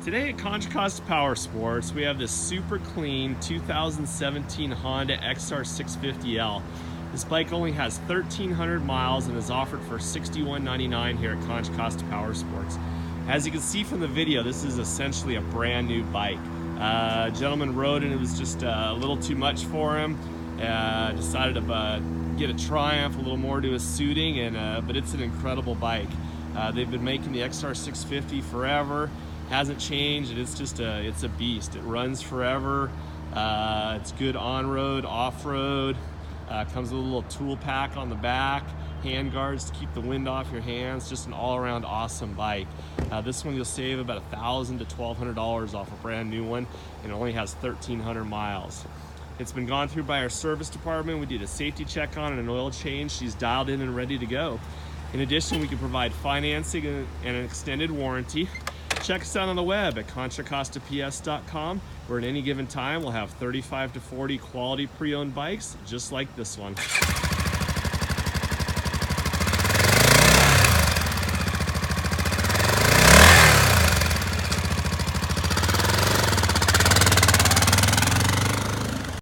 Today at Contra Costa Powersports, we have this super clean 2017 Honda XR650L. This bike only has 1,300 miles and is offered for $61.99 here at Contra Costa Powersports. As you can see from the video, this is essentially a brand new bike. A gentleman rode and it was just a little too much for him. Decided to get a Triumph, a little more to his suiting, but it's an incredible bike. They've been making the XR650 forever. Hasn't changed, and it's a beast. It runs forever. It's good on-road, off-road. Comes with a little tool pack on the back, hand guards to keep the wind off your hands. Just an all-around awesome bike. This one you'll save about $1,000 to $1,200 off a brand new one, and it only has 1,300 miles. It's been gone through by our service department. We did a safety check on it and an oil change. She's dialed in and ready to go. In addition, we can provide financing and an extended warranty. Check us out on the web at contracostaps.com, where at any given time we'll have 35 to 40 quality pre-owned bikes just like this one.